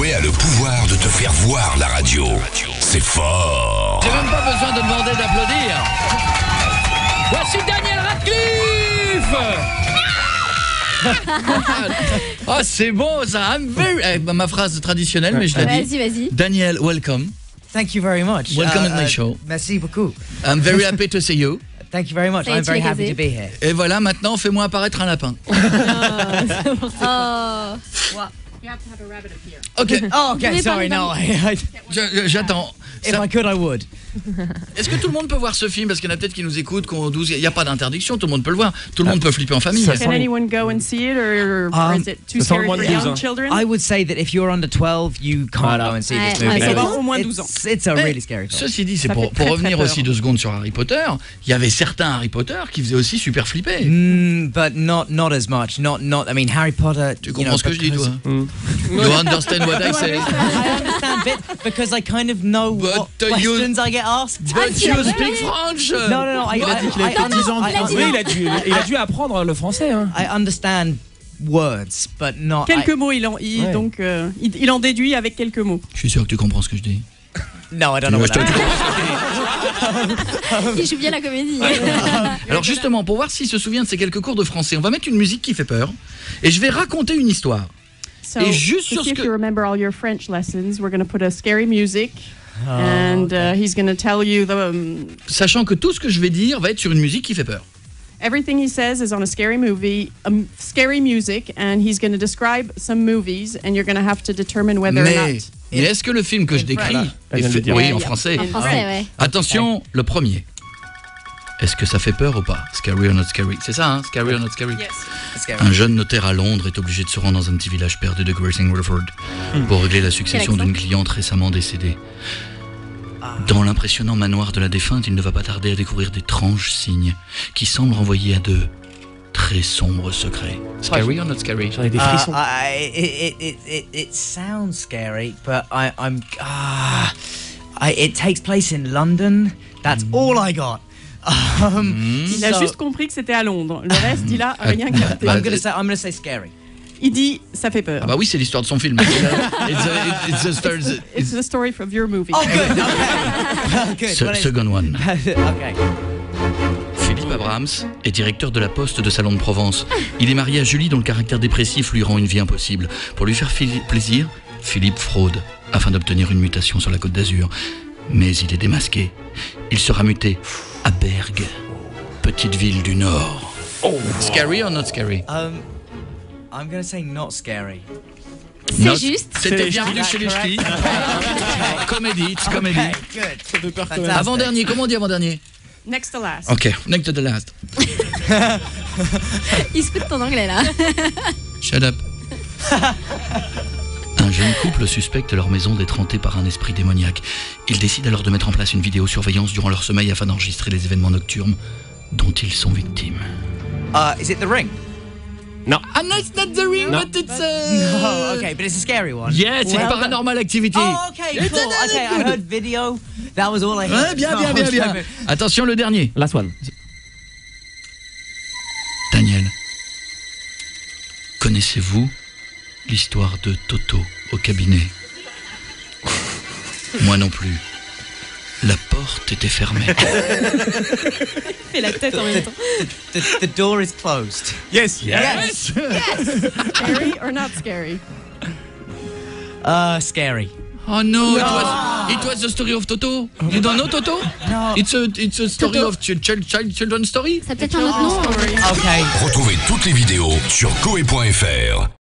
Coé a le pouvoir de te faire voir la radio. C'est fort. J'ai même pas besoin de demander d'applaudir. Voici Daniel Radcliffe. Oh, c'est bon ça. Ma phrase traditionnelle, mais je l'ai dit. Vas-y. Daniel, welcome. Thank you very much. Welcome at my show. Merci beaucoup. I'm very happy to see you. Thank you very much. I'm very happy to be here. Et voilà, maintenant, fais-moi apparaître un lapin. Oh. You have to have a rabbit up here. Ok. Oh, okay. Sorry, no. J'attends. If I could, I would. Est-ce que tout le monde peut voir ce film? Parce qu'il y en a peut-être qui nous écoutent, il n'y a pas d'interdiction, tout le monde peut le voir. Tout le monde peut flipper en famille. Can anyone go and see it, or is it too scary for young children? I would say that if you're under 12, you can't go and see this movie. C'est au moins 12 ans. It's a really scary film. Ceci dit, c'est pour revenir aussi 2 secondes sur Harry Potter. Il y avait certains Harry Potter qui faisaient aussi super flipper. But not as much. Not. I mean, Harry Potter. Tu comprends ce que je dis, toi? You understand what I say? I understand bit because I kind of know what questions I get asked. But you speak French. No. Il a dit qu'il avait fait 10 ans de français. Oui, il a dû apprendre le français. Hein. I understand words, but not. Quelques mots, il en déduit avec quelques mots. Je suis sûr que tu comprends ce que je dis. No, I don't know what that is. Il joue bien la comédie. Alors justement, pour voir s'il se souvient de ces quelques cours de français, on va mettre une musique qui fait peur. Et je vais raconter une histoire. So, Et juste sur to see ce if que... you remember all your French lessons, we're going to put a scary music, and he's going to tell you Sachant que tout ce que je vais dire va être sur une musique qui fait peur. everything he says is on a scary movie, scary music, and he's going to describe some movies, and you're going to have to determine whether or not. Mais est-ce que le film que je décris est fait... Oui, en français. En français, ouais. Attention, le premier. Est-ce que ça fait peur ou pas? Scary or not scary? C'est ça, hein? Scary or not scary? Yes. Un jeune notaire à Londres est obligé de se rendre dans un petit village perdu de Gracingford pour régler la succession d'une cliente récemment décédée. Dans l'impressionnant manoir de la défunte, il ne va pas tarder à découvrir d'étranges signes qui semblent renvoyer à de très sombres secrets. Scary or not scary? J'en ai des frissons. It sounds scary, but it takes place in London. That's all I got. Il a juste compris que c'était à Londres. Le reste, il a rien capté. I'm gonna say scary. Il dit, ça fait peur. Ah bah oui, c'est l'histoire de son film. It's the story of your movie. Oh, good. Okay. Good. Second one. Okay. Philippe Abrams est directeur de la Poste de Salon de Provence. Il est marié à Julie dont le caractère dépressif lui rend une vie impossible. Pour lui faire plaisir, Philippe fraude afin d'obtenir une mutation sur la Côte d'Azur. Mais il est démasqué. Il sera muté à Bergue, petite ville du Nord. Scary or not scary? I'm gonna say not scary. C'est juste. C'était bienvenue chez les ch'tis. Comédie, it's comédie. Okay, good. Fantastic. Avant-dernier, comment on dit avant-dernier? Next to last. Ok, next to the last. Il se fout de ton anglais là. Shut up. Un jeune couple suspecte leur maison d'être hantée par un esprit démoniaque. Ils décident alors de mettre en place une vidéosurveillance durant leur sommeil afin d'enregistrer les événements nocturnes dont ils sont victimes. Is it The Ring? Non. Ah no, it's not the ring, No. but it's Oh, okay, but it's a scary one. Yes, it's Paranormal Activity. Oh, okay, cool. Okay, I heard video. That was all I Ouais, heard. bien. Attention, le dernier. Last one. Daniel, connaissez-vous l'histoire de Toto au cabinet? Moi non plus. La porte était fermée. Fait la tête en même temps. The door is closed. Yes. Scary or not scary? Scary. Oh no, it was the story of Toto. You don't know Toto? No. It's a story of children's story. Ça peut être un autre nom. Okay. Retrouvez toutes les vidéos sur coé.fr.